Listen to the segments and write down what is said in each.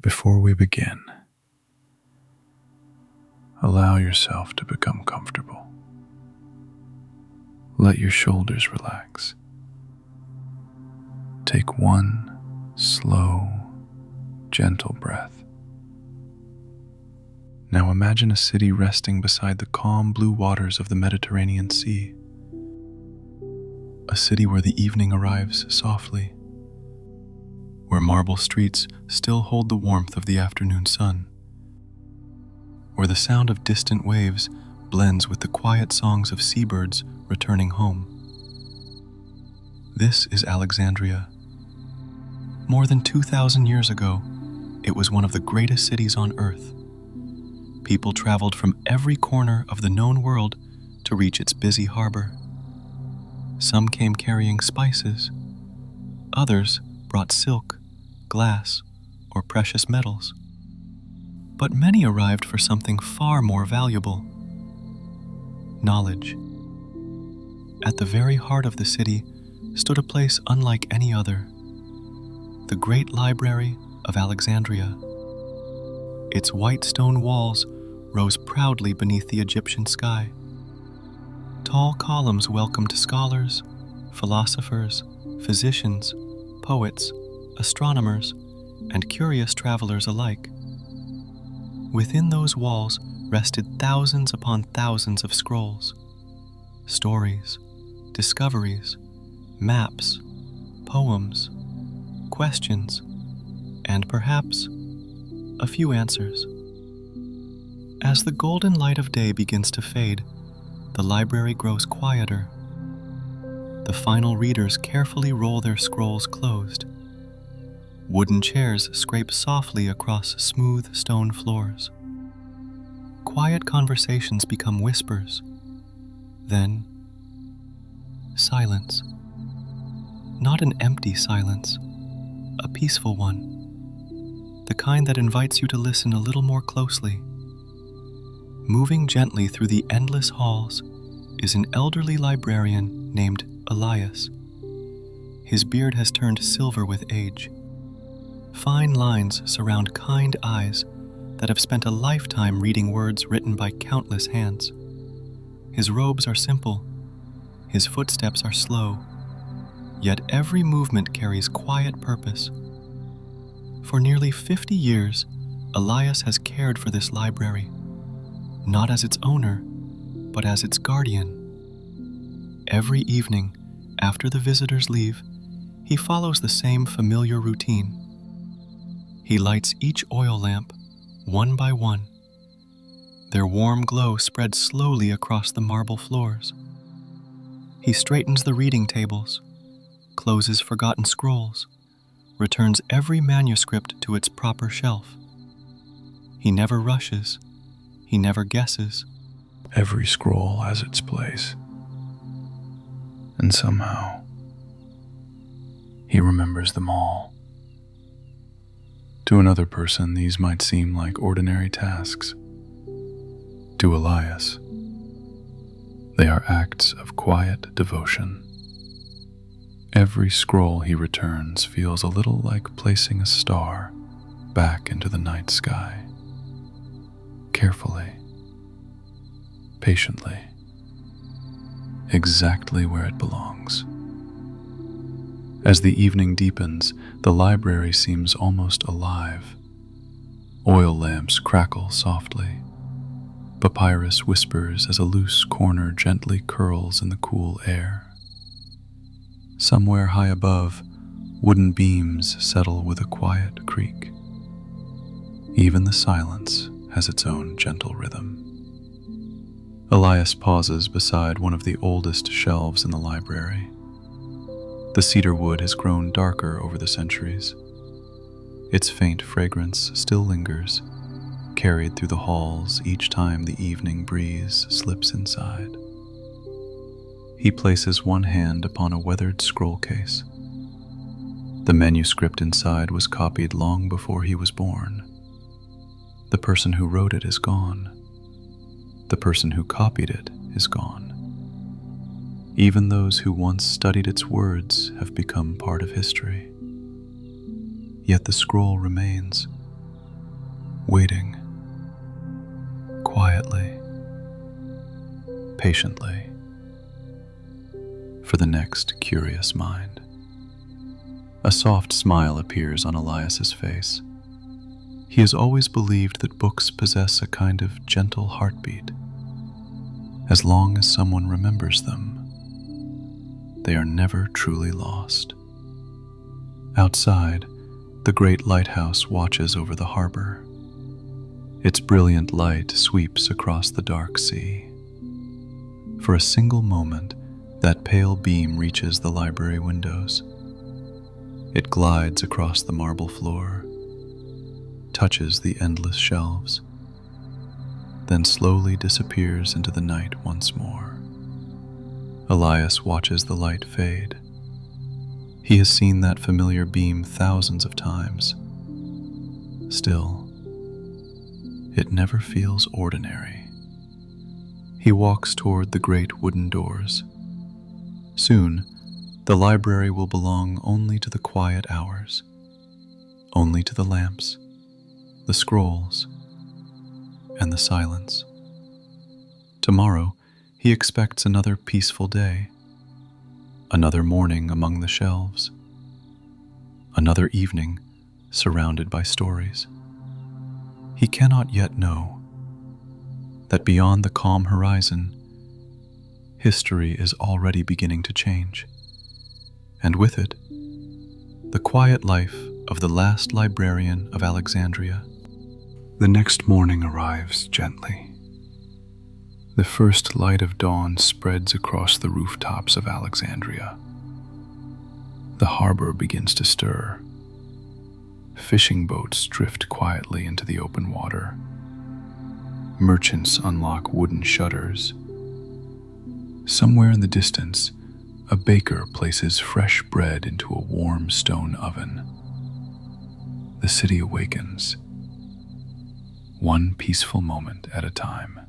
Before we begin, allow yourself to become comfortable. Let your shoulders relax. Take one slow, gentle breath. Now imagine a city resting beside the calm blue waters of the Mediterranean Sea. A city where the evening arrives softly, where marble streets still hold the warmth of the afternoon sun, where the sound of distant waves blends with the quiet songs of seabirds returning home. This is Alexandria. More than 2,000 years ago, it was one of the greatest cities on Earth. People traveled from every corner of the known world to reach its busy harbor. Some came carrying spices. Others brought silk, glass, or precious metals. But many arrived for something far more valuable: knowledge. At the very heart of the city stood a place unlike any other: the great Library of Alexandria. Its white stone walls rose proudly beneath the Egyptian sky. Tall columns welcomed scholars, philosophers, physicians, poets, astronomers, and curious travelers alike. Within those walls rested thousands upon thousands of scrolls, stories, discoveries, maps, poems, questions, and perhaps a few answers. As the golden light of day begins to fade, the library grows quieter. The final readers carefully roll their scrolls closed. Wooden chairs scrape softly across smooth stone floors. Quiet conversations become whispers. Then, silence. Not an empty silence, a peaceful one. The kind that invites you to listen a little more closely. Moving gently through the endless halls is an elderly librarian named Elias. His beard has turned silver with age. Fine lines surround kind eyes that have spent a lifetime reading words written by countless hands. His robes are simple, his footsteps are slow, yet every movement carries quiet purpose. For nearly 50 years, Elias has cared for this library, not as its owner, but as its guardian. Every evening, after the visitors leave, he follows the same familiar routine. He lights each oil lamp, one by one. Their warm glow spreads slowly across the marble floors. He straightens the reading tables, closes forgotten scrolls, returns every manuscript to its proper shelf. He never rushes. He never guesses. Every scroll has its place. And somehow, he remembers them all. To another person, these might seem like ordinary tasks. To Elias, they are acts of quiet devotion. Every scroll he returns feels a little like placing a star back into the night sky. Carefully, patiently, exactly where it belongs. As the evening deepens, the library seems almost alive. Oil lamps crackle softly. Papyrus whispers as a loose corner gently curls in the cool air. Somewhere high above, wooden beams settle with a quiet creak. Even the silence has its own gentle rhythm. Elias pauses beside one of the oldest shelves in the library. The cedar wood has grown darker over the centuries. Its faint fragrance still lingers, carried through the halls each time the evening breeze slips inside. He places one hand upon a weathered scroll case. The manuscript inside was copied long before he was born. The person who wrote it is gone. The person who copied it is gone. Even those who once studied its words have become part of history. Yet the scroll remains, waiting, quietly, patiently, for the next curious mind. A soft smile appears on Elias's face. He has always believed that books possess a kind of gentle heartbeat. As long as someone remembers them, they are never truly lost. Outside, the great lighthouse watches over the harbor. Its brilliant light sweeps across the dark sea. For a single moment, that pale beam reaches the library windows. It glides across the marble floor, touches the endless shelves, then slowly disappears into the night once more. Elias watches the light fade. He has seen that familiar beam thousands of times. Still, it never feels ordinary. He walks toward the great wooden doors. Soon, the library will belong only to the quiet hours, only to the lamps, the scrolls, and the silence. Tomorrow, he expects another peaceful day, another morning among the shelves, another evening surrounded by stories. He cannot yet know that beyond the calm horizon, history is already beginning to change, and with it, the quiet life of the last librarian of Alexandria. The next morning arrives gently. The first light of dawn spreads across the rooftops of Alexandria. The harbor begins to stir. Fishing boats drift quietly into the open water. Merchants unlock wooden shutters. Somewhere in the distance, a baker places fresh bread into a warm stone oven. The city awakens, one peaceful moment at a time.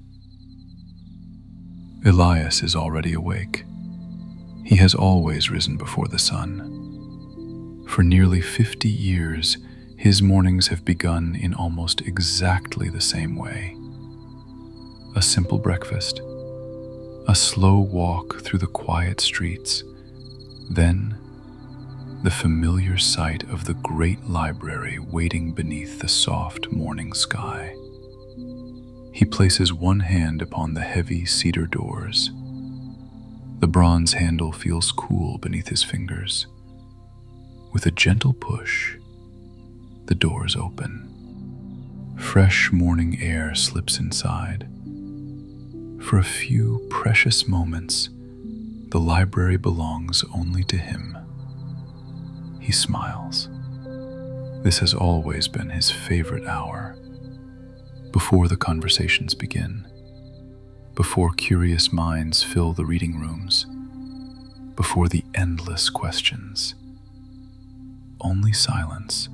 Elias is already awake. He has always risen before the sun. For nearly 50 years, his mornings have begun in almost exactly the same way. A simple breakfast, a slow walk through the quiet streets, then the familiar sight of the great library waiting beneath the soft morning sky. He places one hand upon the heavy cedar doors. The bronze handle feels cool beneath his fingers. With a gentle push, the doors open. Fresh morning air slips inside. For a few precious moments, the library belongs only to him. He smiles. This has always been his favorite hour. Before the conversations begin, before curious minds fill the reading rooms, before the endless questions, only silence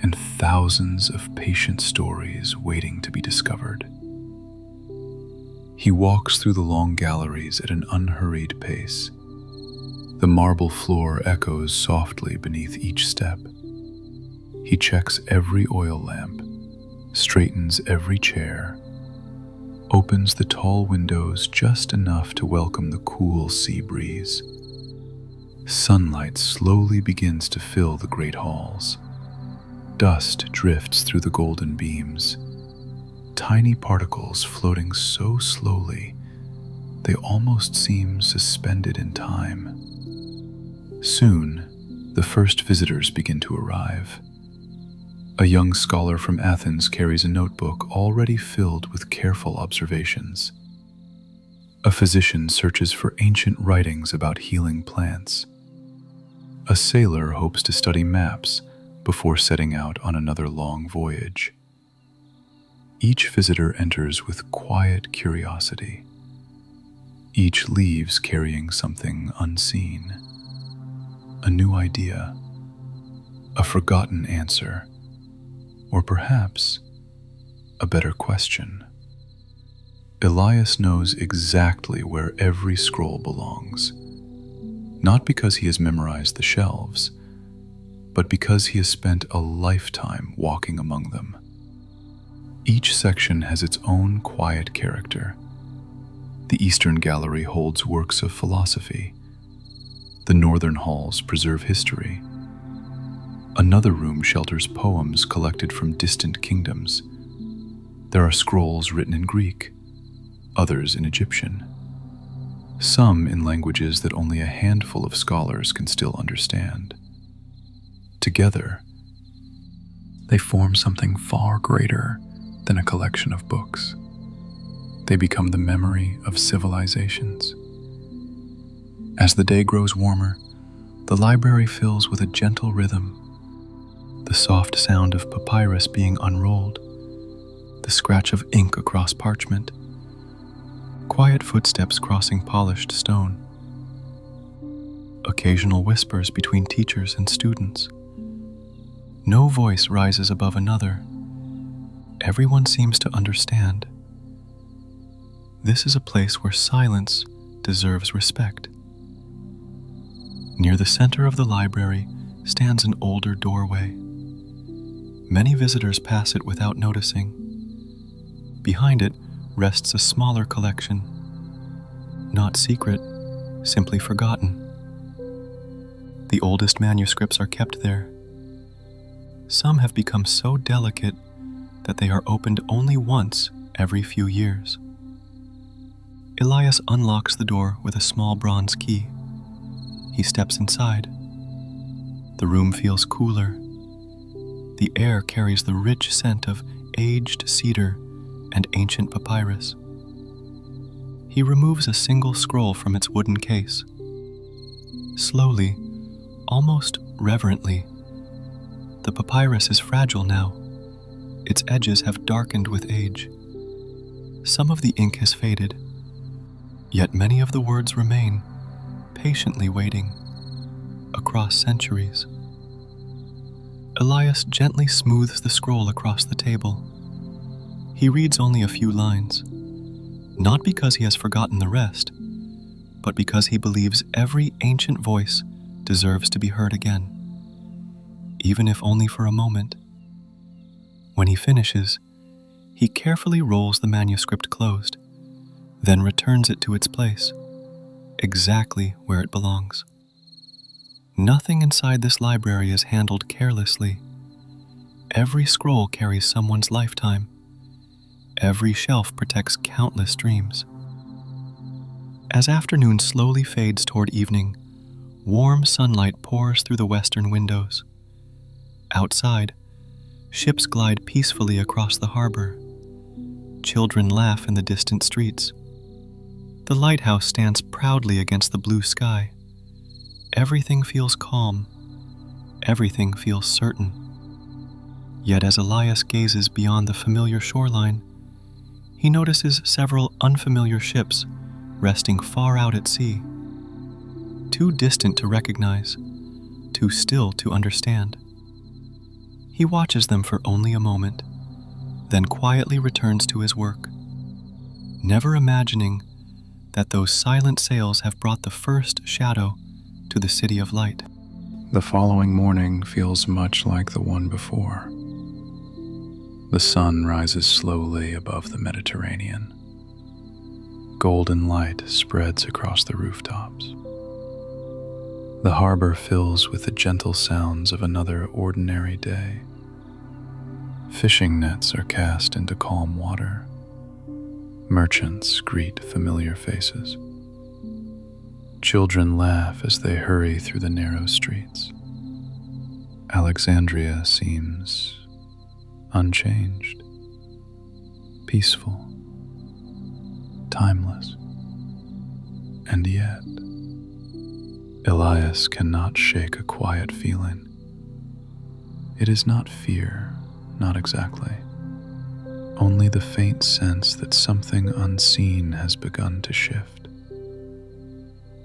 and thousands of patient stories waiting to be discovered. He walks through the long galleries at an unhurried pace. The marble floor echoes softly beneath each step. He checks every oil lamp, straightens every chair, opens the tall windows just enough to welcome the cool sea breeze. Sunlight slowly begins to fill the great halls. Dust drifts through the golden beams, tiny particles floating so slowly they almost seem suspended in time. Soon, the first visitors begin to arrive. A young scholar from Athens carries a notebook already filled with careful observations. A physician searches for ancient writings about healing plants. A sailor hopes to study maps before setting out on another long voyage. Each visitor enters with quiet curiosity. Each leaves carrying something unseen. A new idea, a forgotten answer, or perhaps a better question. Elias knows exactly where every scroll belongs, not because he has memorized the shelves, but because he has spent a lifetime walking among them. Each section has its own quiet character. The Eastern Gallery holds works of philosophy. The northern halls preserve history. Another room shelters poems collected from distant kingdoms. There are scrolls written in Greek, others in Egyptian, some in languages that only a handful of scholars can still understand. Together, they form something far greater than a collection of books. They become the memory of civilizations. As the day grows warmer, the library fills with a gentle rhythm, the soft sound of papyrus being unrolled, the scratch of ink across parchment, quiet footsteps crossing polished stone, occasional whispers between teachers and students. No voice rises above another. Everyone seems to understand. This is a place where silence deserves respect. Near the center of the library stands an older doorway. Many visitors pass it without noticing. Behind it rests a smaller collection, not secret, simply forgotten. The oldest manuscripts are kept there. Some have become so delicate that they are opened only once every few years. Elias unlocks the door with a small bronze key. He steps inside. The room feels cooler. The air carries the rich scent of aged cedar and ancient papyrus. He removes a single scroll from its wooden case. Slowly, almost reverently, the papyrus is fragile now. Its edges have darkened with age. Some of the ink has faded, yet many of the words remain, patiently waiting across centuries. Elias gently smooths the scroll across the table. He reads only a few lines, not because he has forgotten the rest, but because he believes every ancient voice deserves to be heard again, even if only for a moment. When he finishes, he carefully rolls the manuscript closed, then returns it to its place, exactly where it belongs. Nothing inside this library is handled carelessly. Every scroll carries someone's lifetime. Every shelf protects countless dreams. As afternoon slowly fades toward evening, warm sunlight pours through the western windows. Outside, ships glide peacefully across the harbor. Children laugh in the distant streets. The lighthouse stands proudly against the blue sky. Everything feels calm. Everything feels certain. Yet as Elias gazes beyond the familiar shoreline, he notices several unfamiliar ships resting far out at sea. Too distant to recognize, too still to understand. He watches them for only a moment, then quietly returns to his work, never imagining that those silent sails have brought the first shadow to the city of light. The following morning feels much like the one before. The sun rises slowly above the Mediterranean. Golden light spreads across the rooftops. The harbor fills with the gentle sounds of another ordinary day. Fishing nets are cast into calm water. Merchants greet familiar faces. Children laugh as they hurry through the narrow streets. Alexandria seems unchanged, peaceful, timeless. And yet, Elias cannot shake a quiet feeling. It is not fear, not exactly. Only the faint sense that something unseen has begun to shift.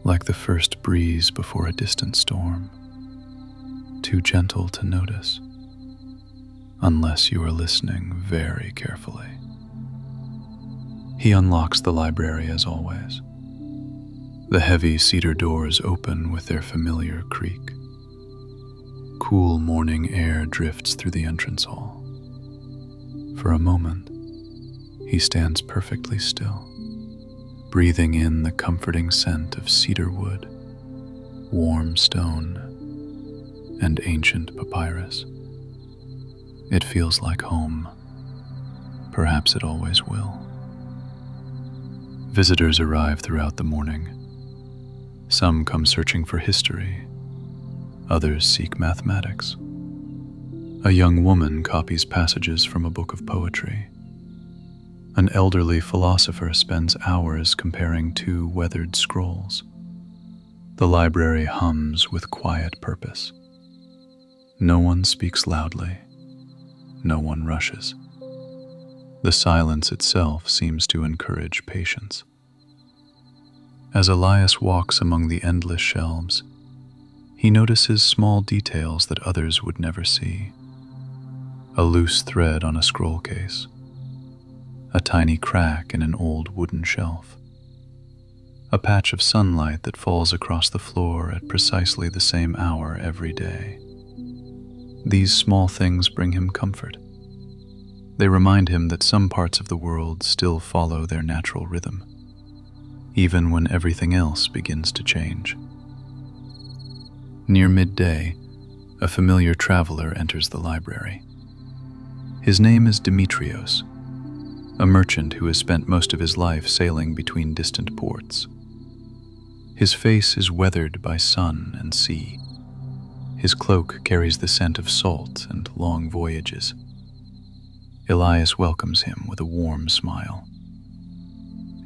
Like the first breeze before a distant storm, too gentle to notice, unless you are listening very carefully. He unlocks the library as always. The heavy cedar doors open with their familiar creak. Cool morning air drifts through the entrance hall. For a moment, He stands perfectly still, breathing in the comforting scent of cedar wood, warm stone, and ancient papyrus. It feels like home. Perhaps it always will. Visitors arrive throughout the morning. Some come searching for history. Others seek mathematics. A young woman copies passages from a book of poetry. An elderly philosopher spends hours comparing two weathered scrolls. The library hums with quiet purpose. No one speaks loudly. No one rushes. The silence itself seems to encourage patience. As Elias walks among the endless shelves, he notices small details that others would never see. A loose thread on a scroll case, a tiny crack in an old wooden shelf, a patch of sunlight that falls across the floor at precisely the same hour every day. These small things bring him comfort. They remind him that some parts of the world still follow their natural rhythm, even when everything else begins to change. Near midday, a familiar traveler enters the library. His name is Demetrios, a merchant who has spent most of his life sailing between distant ports. His face is weathered by sun and sea. His cloak carries the scent of salt and long voyages. Elias welcomes him with a warm smile.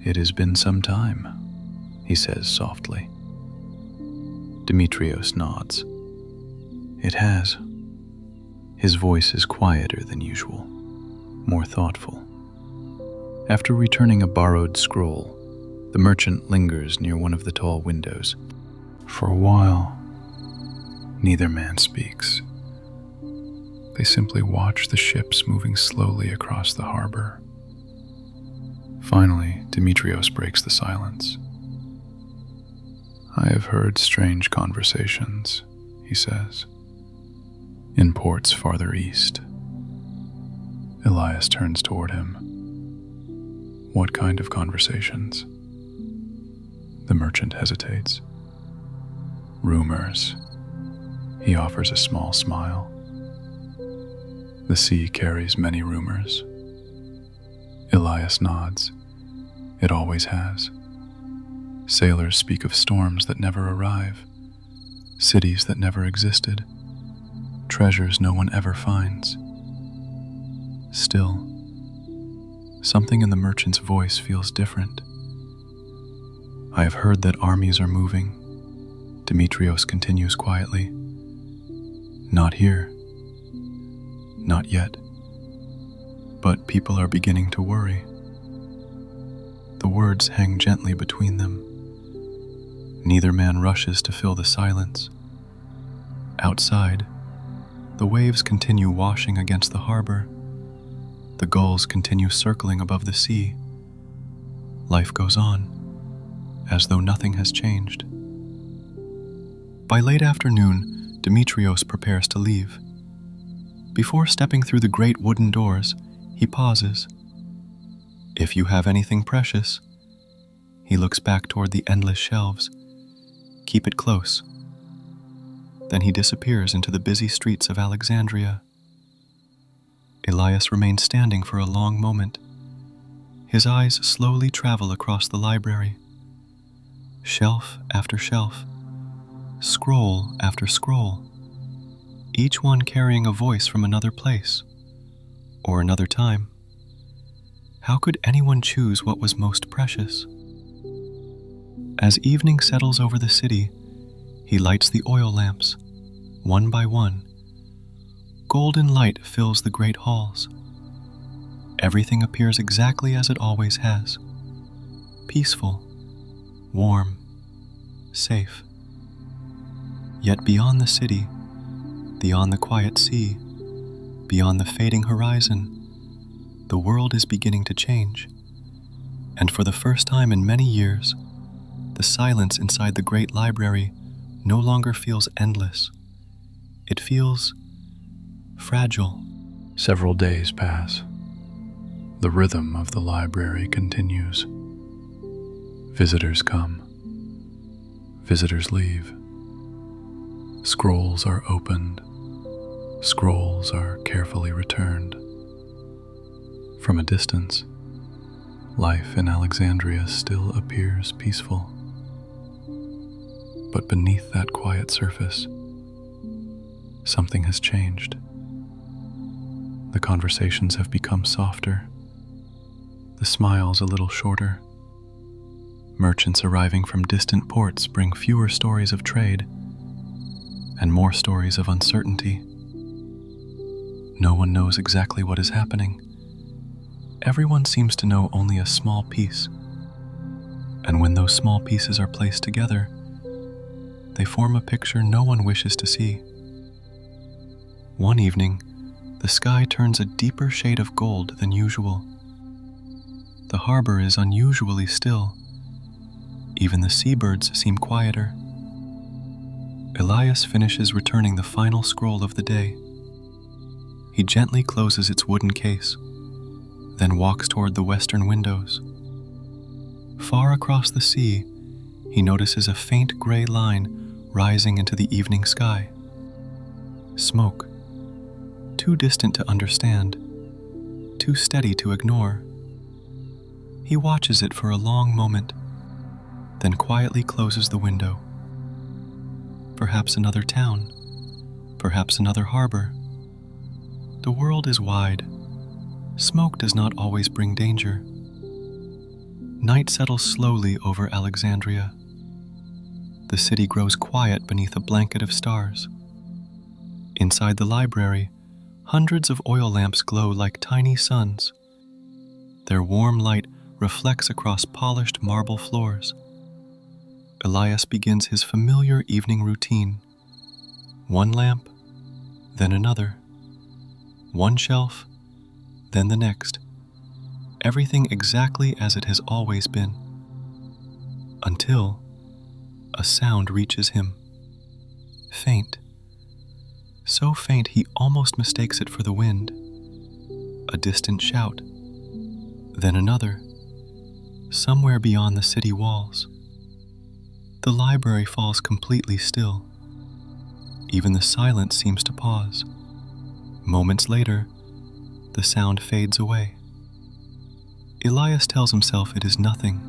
"It has been some time," he says softly. Demetrios nods. "It has." His voice is quieter than usual, more thoughtful. After returning a borrowed scroll, the merchant lingers near one of the tall windows. For a while, neither man speaks. They simply watch the ships moving slowly across the harbor. Finally, Demetrios breaks the silence. "I have heard strange conversations," he says, "in ports farther east." Elias turns toward him. "What kind of conversations?" The merchant hesitates. "Rumors." He offers a small smile. "The sea carries many rumors." Elias nods. "It always has. Sailors speak of storms that never arrive, cities that never existed, treasures no one ever finds." Still, something in the merchant's voice feels different. "I have heard that armies are moving," Demetrios continues quietly. "Not here. Not yet. But people are beginning to worry." The words hang gently between them. Neither man rushes to fill the silence. Outside, the waves continue washing against the harbor. The gulls continue circling above the sea. Life goes on, as though nothing has changed. By late afternoon, Demetrios prepares to leave. Before stepping through the great wooden doors, he pauses. "If you have anything precious," he looks back toward the endless shelves, "keep it close." Then he disappears into the busy streets of Alexandria. Elias remains standing for a long moment. His eyes slowly travel across the library. Shelf after shelf, scroll after scroll, each one carrying a voice from another place, or another time. How could anyone choose what was most precious? As evening settles over the city, he lights the oil lamps, one by one. Golden light fills the great halls. Everything appears exactly as it always has. Peaceful, warm, safe. Yet beyond the city, beyond the quiet sea, beyond the fading horizon, the world is beginning to change. And for the first time in many years, the silence inside the great library no longer feels endless. It feels fragile. Several days pass. The rhythm of the library continues. Visitors come. Visitors leave. Scrolls are opened. Scrolls are carefully returned. From a distance, life in Alexandria still appears peaceful. But beneath that quiet surface, something has changed. The conversations have become softer, the smiles a little shorter. Merchants arriving from distant ports bring fewer stories of trade and more stories of uncertainty. No one knows exactly what is happening. Everyone seems to know only a small piece. And when those small pieces are placed together, they form a picture no one wishes to see. One evening, the sky turns a deeper shade of gold than usual. The harbor is unusually still. Even the seabirds seem quieter. Elias finishes returning the final scroll of the day. He gently closes its wooden case, then walks toward the western windows. Far across the sea, he notices a faint gray line rising into the evening sky. Smoke, too distant to understand, too steady to ignore. He watches it for a long moment, then quietly closes the window. Perhaps another town, perhaps another harbor. The world is wide. Smoke does not always bring danger. Night settles slowly over Alexandria. The city grows quiet beneath a blanket of stars. Inside the library, hundreds of oil lamps glow like tiny suns. Their warm light reflects across polished marble floors. Elias begins his familiar evening routine. One lamp, then another. One shelf, then the next. Everything exactly as it has always been. Until a sound reaches him. Faint. So faint he almost mistakes it for the wind. A distant shout. Then another. Somewhere beyond the city walls. The library falls completely still. Even the silence seems to pause. Moments later, the sound fades away. Elias tells himself it is nothing.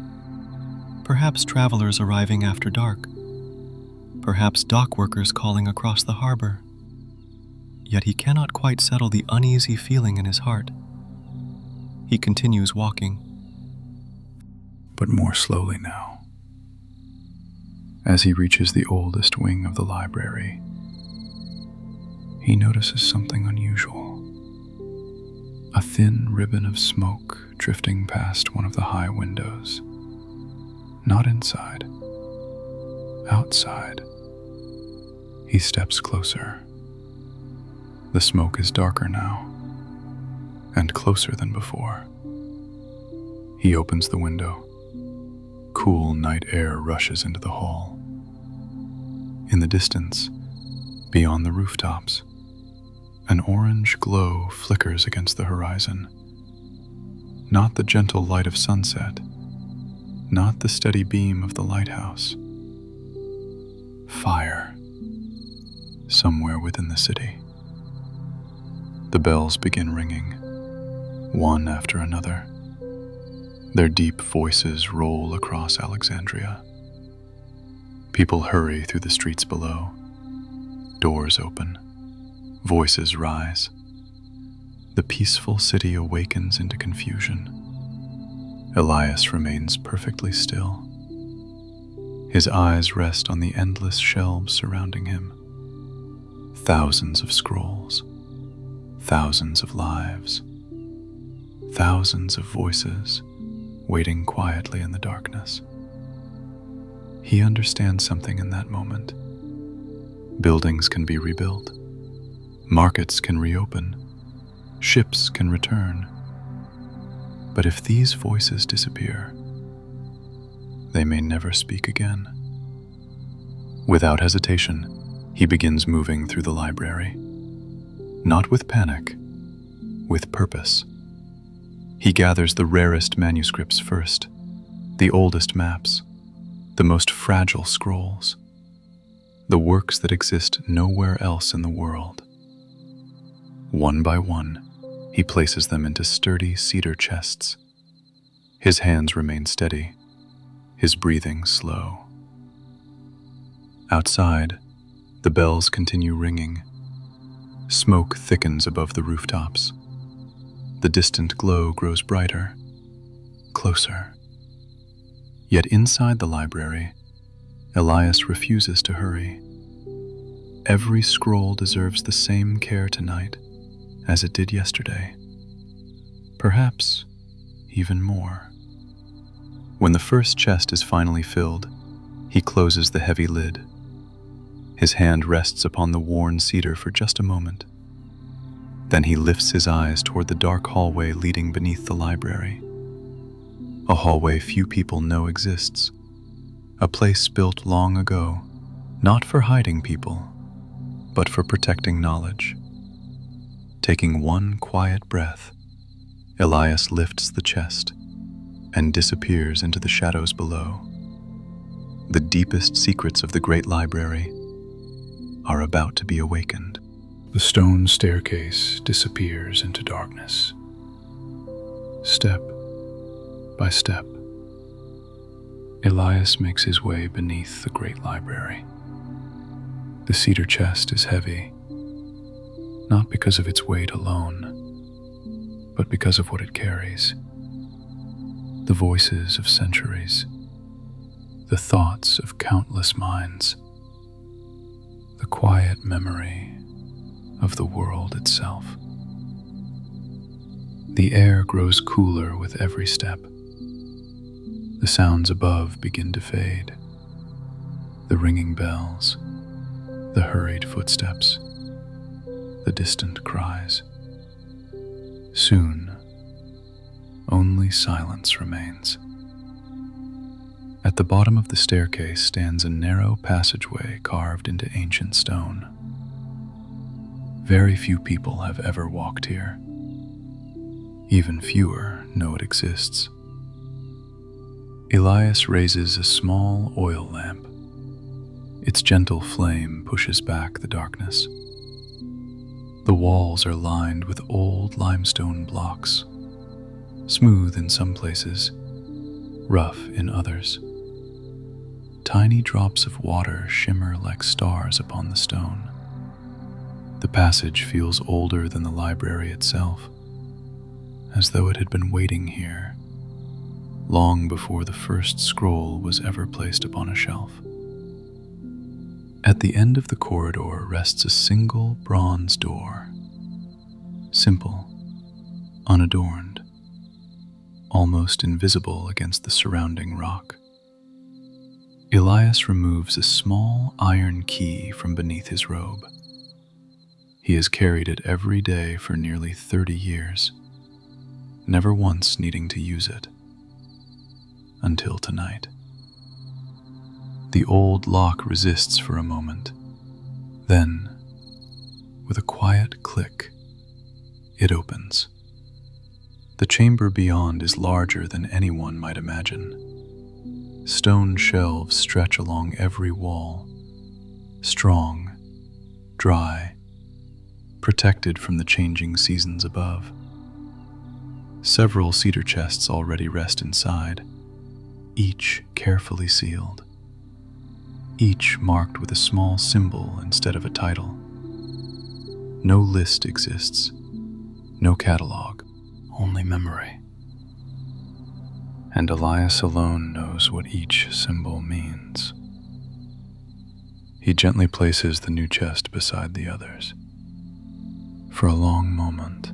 Perhaps travelers arriving after dark. Perhaps dock workers calling across the harbor. Yet he cannot quite settle the uneasy feeling in his heart. He continues walking. But more slowly now. As he reaches the oldest wing of the library, he notices something unusual. A thin ribbon of smoke drifting past one of the high windows. Not inside. Outside. He steps closer. The smoke is darker now, and closer than before. He opens the window. Cool night air rushes into the hall. In the distance, beyond the rooftops, an orange glow flickers against the horizon. Not the gentle light of sunset, not the steady beam of the lighthouse. Fire, somewhere within the city. The bells begin ringing, one after another. Their deep voices roll across Alexandria. People hurry through the streets below. Doors open. Voices rise. The peaceful city awakens into confusion. Elias remains perfectly still. His eyes rest on the endless shelves surrounding him. Thousands of scrolls. Thousands of lives. Thousands of voices waiting quietly in the darkness. He understands something in that moment. Buildings can be rebuilt. Markets can reopen. Ships can return. But if these voices disappear, they may never speak again. Without hesitation, he begins moving through the library. Not with panic, with purpose. He gathers the rarest manuscripts first, the oldest maps, the most fragile scrolls, the works that exist nowhere else in the world. One by one, he places them into sturdy cedar chests. His hands remain steady, his breathing slow. Outside, the bells continue ringing. Smoke thickens above the rooftops. The distant glow grows brighter, closer. Yet inside the library, Elias refuses to hurry. Every scroll deserves the same care tonight as it did yesterday. Perhaps even more. When the first chest is finally filled, he closes the heavy lid. His hand rests upon the worn cedar for just a moment. Then he lifts his eyes toward the dark hallway leading beneath the library. A hallway few people know exists. A place built long ago, not for hiding people, but for protecting knowledge. Taking one quiet breath, Elias lifts the chest and disappears into the shadows below. The deepest secrets of the great library are about to be awakened. The stone staircase disappears into darkness. Step by step, Elias makes his way beneath the great library. The cedar chest is heavy, not because of its weight alone, but because of what it carries. The voices of centuries, the thoughts of countless minds, the quiet memory of the world itself. The air grows cooler with every step. The sounds above begin to fade. The ringing bells, the hurried footsteps, the distant cries. Soon, only silence remains. At the bottom of the staircase stands a narrow passageway carved into ancient stone. Very few people have ever walked here. Even fewer know it exists. Elias raises a small oil lamp. Its gentle flame pushes back the darkness. The walls are lined with old limestone blocks, smooth in some places, rough in others. Tiny drops of water shimmer like stars upon the stone. The passage feels older than the library itself, as though it had been waiting here long before the first scroll was ever placed upon a shelf. At the end of the corridor rests a single bronze door, simple, unadorned, almost invisible against the surrounding rock. Elias removes a small iron key from beneath his robe. He has carried it every day for nearly 30 years, never once needing to use it. Until tonight. The old lock resists for a moment. Then, with a quiet click, it opens. The chamber beyond is larger than anyone might imagine. Stone shelves stretch along every wall, strong, dry, protected from the changing seasons above. Several cedar chests already rest inside, each carefully sealed, each marked with a small symbol instead of a title. No list exists, no catalog, only memory. And Elias alone knows what each symbol means. He gently places the new chest beside the others. For a long moment,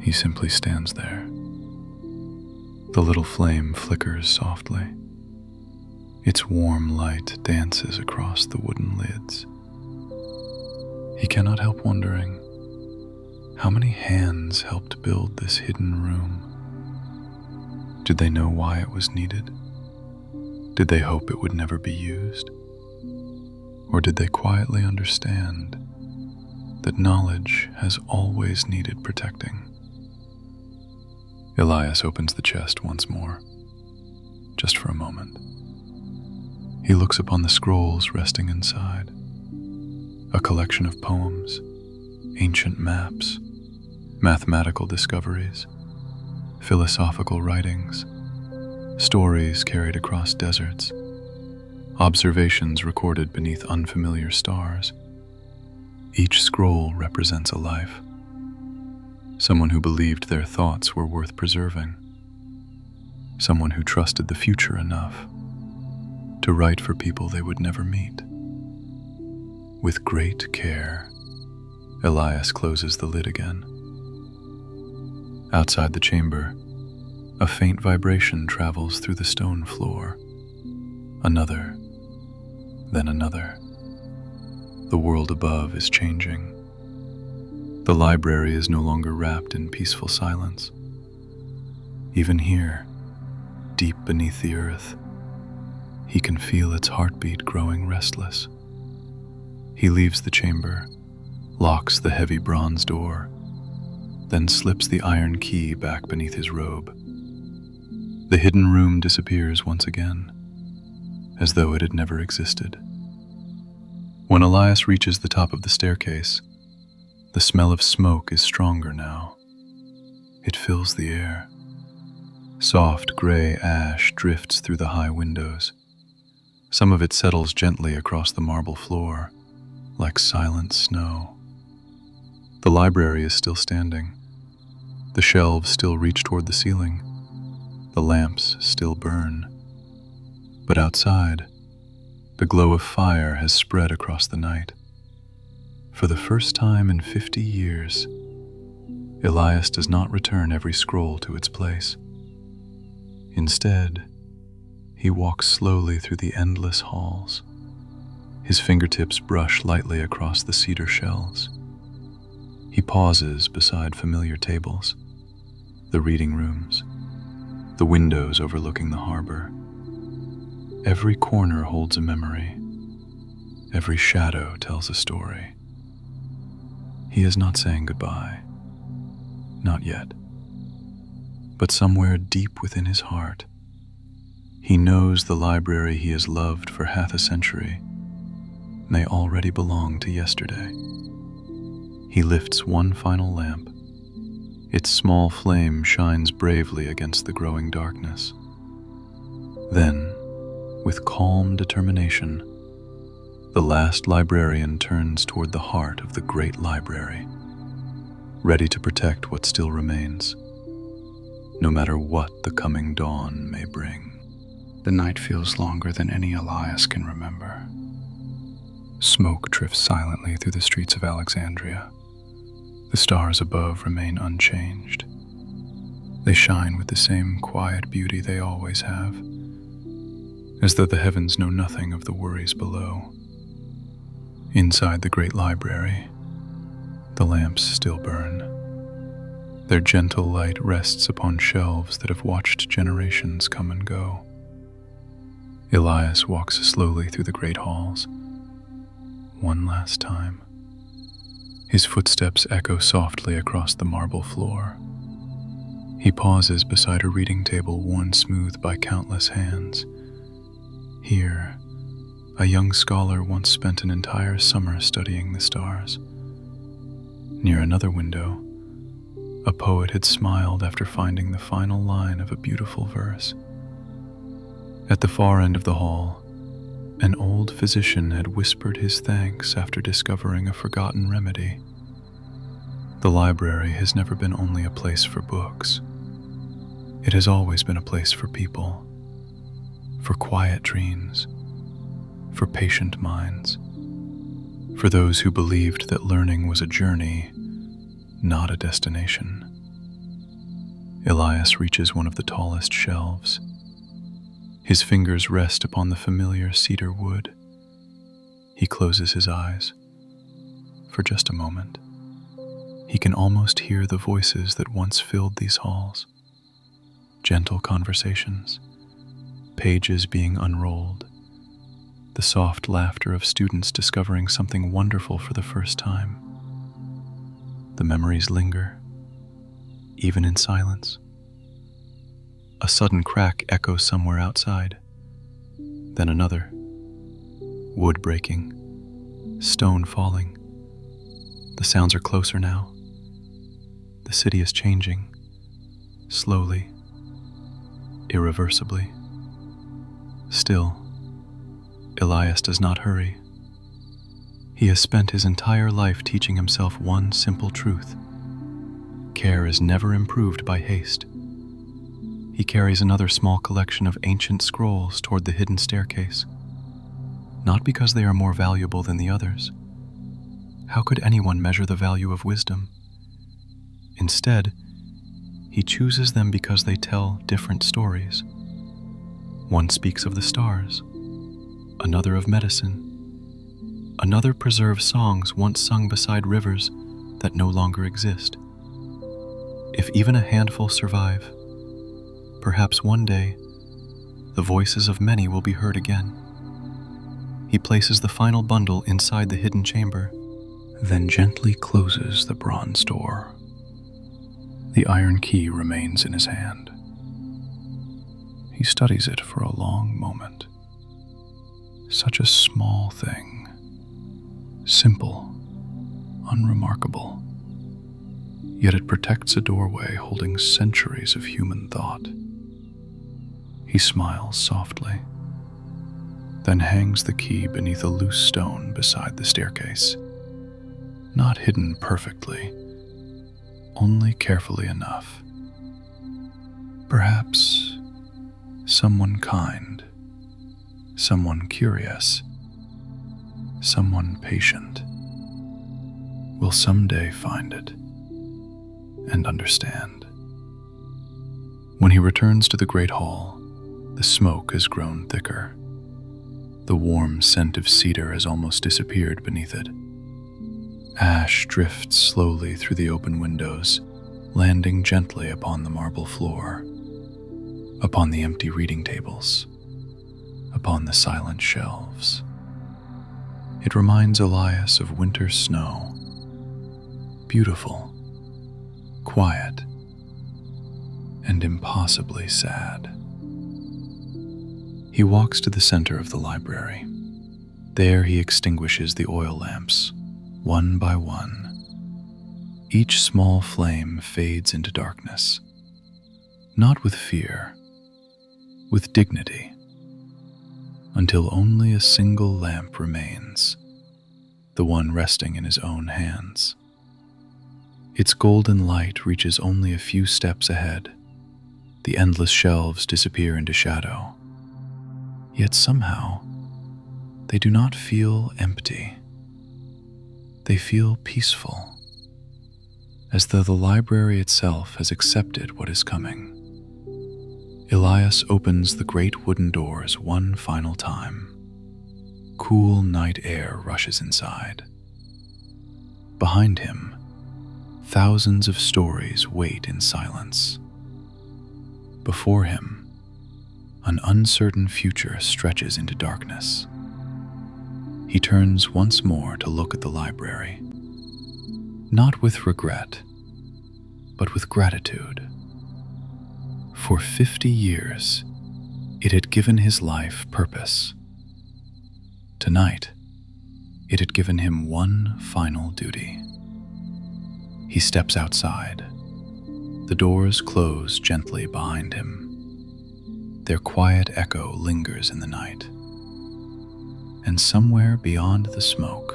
he simply stands there. The little flame flickers softly. Its warm light dances across the wooden lids. He cannot help wondering, how many hands helped build this hidden room? Did they know why it was needed? Did they hope it would never be used? Or did they quietly understand that knowledge has always needed protecting? Elias opens the chest once more, just for a moment. He looks upon the scrolls resting inside, a collection of poems, ancient maps, mathematical discoveries, philosophical writings, stories carried across deserts, observations recorded beneath unfamiliar stars. Each scroll represents a life, someone who believed their thoughts were worth preserving, someone who trusted the future enough to write for people they would never meet. With great care, Elias closes the lid again. Outside the chamber, a faint vibration travels through the stone floor. Another, then another. The world above is changing. The library is no longer wrapped in peaceful silence. Even here, deep beneath the earth, he can feel its heartbeat growing restless. He leaves the chamber, locks the heavy bronze door, then slips the iron key back beneath his robe. The hidden room disappears once again, as though it had never existed. When Elias reaches the top of the staircase, the smell of smoke is stronger now. It fills the air. Soft gray ash drifts through the high windows. Some of it settles gently across the marble floor, like silent snow. The library is still standing. The shelves still reach toward the ceiling. The lamps still burn. But outside, the glow of fire has spread across the night. For the first time in 50 years, Elias does not return every scroll to its place. Instead, he walks slowly through the endless halls. His fingertips brush lightly across the cedar shelves. He pauses beside familiar tables, the reading rooms, the windows overlooking the harbor. Every corner holds a memory. Every shadow tells a story. He is not saying goodbye. Not yet. But somewhere deep within his heart, he knows the library he has loved for half a century may already belong to yesterday. He lifts one final lamp. Its small flame shines bravely against the growing darkness. Then, with calm determination, the last librarian turns toward the heart of the great library, ready to protect what still remains, no matter what the coming dawn may bring. The night feels longer than any Elias can remember. Smoke drifts silently through the streets of Alexandria. The stars above remain unchanged. They shine with the same quiet beauty they always have, as though the heavens know nothing of the worries below. Inside the great library, the lamps still burn. Their gentle light rests upon shelves that have watched generations come and go. Elias walks slowly through the great halls, one last time. His footsteps echo softly across the marble floor. He pauses beside a reading table worn smooth by countless hands. Here, a young scholar once spent an entire summer studying the stars. Near another window, a poet had smiled after finding the final line of a beautiful verse. At the far end of the hall, an old physician had whispered his thanks after discovering a forgotten remedy. The library has never been only a place for books. It has always been a place for people, for quiet dreams, for patient minds, for those who believed that learning was a journey, not a destination. Elias reaches one of the tallest shelves. His fingers rest upon the familiar cedar wood. He closes his eyes. For just a moment, he can almost hear the voices that once filled these halls. Gentle conversations, pages being unrolled, the soft laughter of students discovering something wonderful for the first time. The memories linger, even in silence, A sudden crack echoes somewhere outside. Then another. Wood breaking, stone falling. The sounds are closer now. The city is changing, slowly, irreversibly. Still, Elias does not hurry. He has spent his entire life teaching himself one simple truth. Care is never improved by haste. He carries another small collection of ancient scrolls toward the hidden staircase. Not because they are more valuable than the others. How could anyone measure the value of wisdom? Instead, he chooses them because they tell different stories. One speaks of the stars, another of medicine. Another preserves songs once sung beside rivers that no longer exist. If even a handful survive, perhaps one day, the voices of many will be heard again. He places the final bundle inside the hidden chamber, then gently closes the bronze door. The iron key remains in his hand. He studies it for a long moment. Such a small thing. Simple, unremarkable. Yet it protects a doorway holding centuries of human thought. He smiles softly, then hangs the key beneath a loose stone beside the staircase. Not hidden perfectly, only carefully enough. Perhaps someone kind, someone curious, someone patient will someday find it and understand. When he returns to the great hall, the smoke has grown thicker. The warm scent of cedar has almost disappeared beneath it. Ash drifts slowly through the open windows, landing gently upon the marble floor, upon the empty reading tables, upon the silent shelves. It reminds Elias of winter snow, beautiful, quiet, and impossibly sad. He walks to the center of the library. There he extinguishes the oil lamps, one by one. Each small flame fades into darkness, not with fear, with dignity, until only a single lamp remains, the one resting in his own hands. Its golden light reaches only a few steps ahead. The endless shelves disappear into shadow. Yet somehow, they do not feel empty. They feel peaceful, as though the library itself has accepted what is coming. Elias opens the great wooden doors one final time. Cool night air rushes inside. Behind him, thousands of stories wait in silence. Before him, an uncertain future stretches into darkness. He turns once more to look at the library, not with regret, but with gratitude. For 50 years, it had given his life purpose. Tonight, it had given him one final duty. He steps outside. The doors close gently behind him. Their quiet echo lingers in the night. And somewhere beyond the smoke,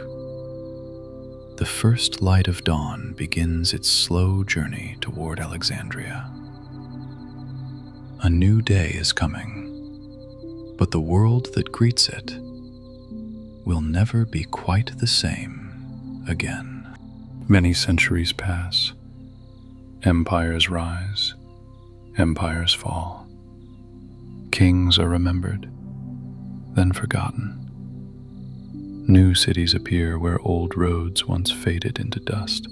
the first light of dawn begins its slow journey toward Alexandria. A new day is coming, but the world that greets it will never be quite the same again. Many centuries pass. Empires rise, empires fall. Kings are remembered, then forgotten. New cities appear where old roads once faded into dust.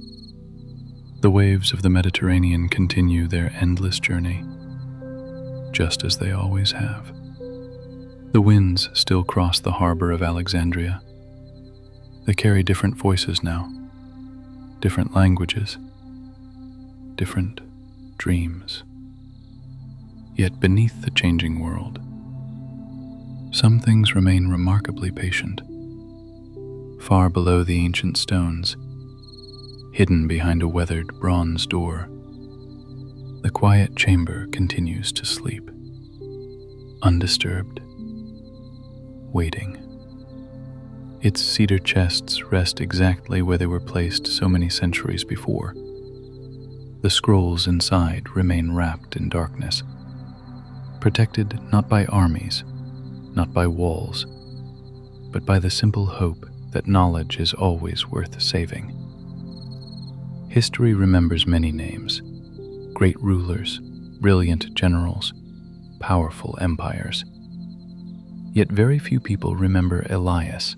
The waves of the Mediterranean continue their endless journey, just as they always have. The winds still cross the harbor of Alexandria. They carry different voices now, different languages, different dreams. Yet beneath the changing world, some things remain remarkably patient. Far below the ancient stones, hidden behind a weathered bronze door, the quiet chamber continues to sleep, undisturbed, waiting. Its cedar chests rest exactly where they were placed so many centuries before. The scrolls inside remain wrapped in darkness, protected not by armies, not by walls, but by the simple hope that knowledge is always worth saving. History remembers many names, great rulers, brilliant generals, powerful empires. Yet very few people remember Elias,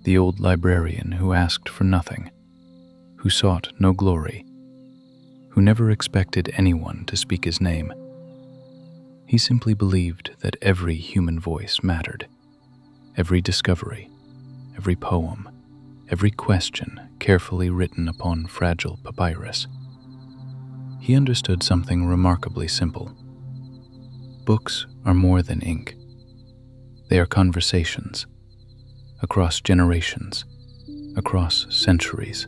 the old librarian who asked for nothing, who sought no glory, who never expected anyone to speak his name. He simply believed that every human voice mattered, every discovery, every poem, every question carefully written upon fragile papyrus. He understood something remarkably simple. Books are more than ink. They are conversations, across generations, across centuries,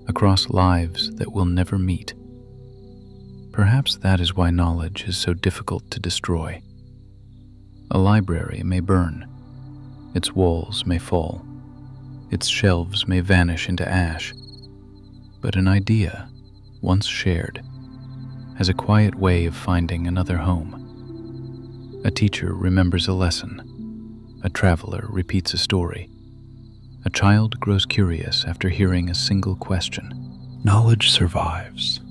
across lives that will never meet. Perhaps that is why knowledge is so difficult to destroy. A library may burn, its walls may fall, its shelves may vanish into ash, but an idea, once shared, has a quiet way of finding another home. A teacher remembers a lesson, a traveler repeats a story, a child grows curious after hearing a single question. Knowledge survives,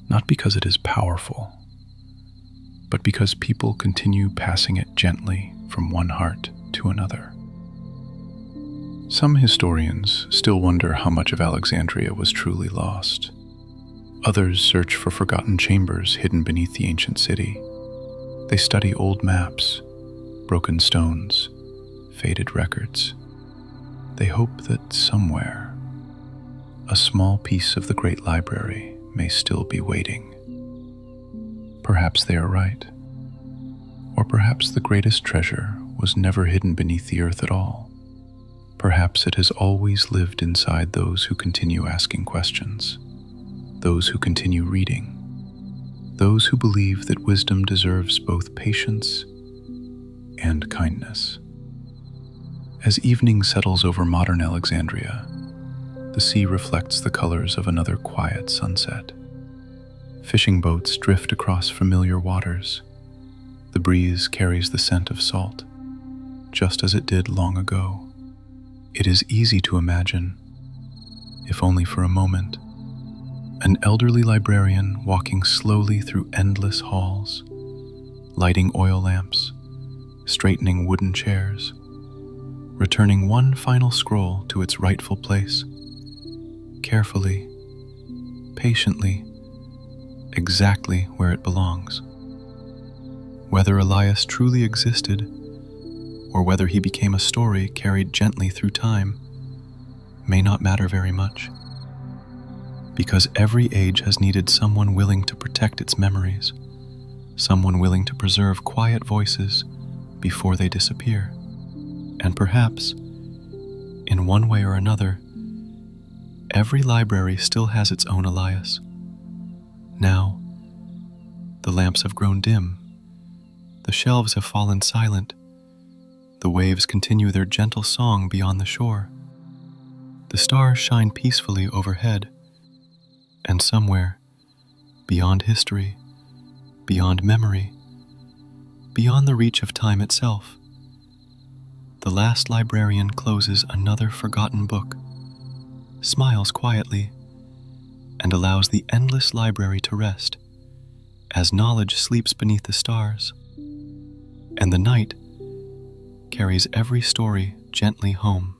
not because it is powerful, but because people continue passing it gently from one heart to another. Some historians still wonder how much of Alexandria was truly lost. Others search for forgotten chambers hidden beneath the ancient city. They study old maps, broken stones, faded records. They hope that somewhere, a small piece of the great library may still be waiting. Perhaps they are right. Or perhaps the greatest treasure was never hidden beneath the earth at all. Perhaps it has always lived inside those who continue asking questions, those who continue reading, those who believe that wisdom deserves both patience and kindness. As evening settles over modern Alexandria, the sea reflects the colors of another quiet sunset. Fishing boats drift across familiar waters. The breeze carries the scent of salt, just as it did long ago. It is easy to imagine, if only for a moment, an elderly librarian walking slowly through endless halls, lighting oil lamps, straightening wooden chairs, returning one final scroll to its rightful place, carefully, patiently, exactly where it belongs. Whether Elias truly existed, or whether he became a story carried gently through time, may not matter very much, because every age has needed someone willing to protect its memories, someone willing to preserve quiet voices before they disappear. And perhaps, in one way or another, every library still has its own Elias. Now, the lamps have grown dim, the shelves have fallen silent, the waves continue their gentle song beyond the shore. The stars shine peacefully overhead, and somewhere, beyond history, beyond memory, beyond the reach of time itself, the last librarian closes another forgotten book, smiles quietly, and allows the endless library to rest as knowledge sleeps beneath the stars, and the night carries every story gently home.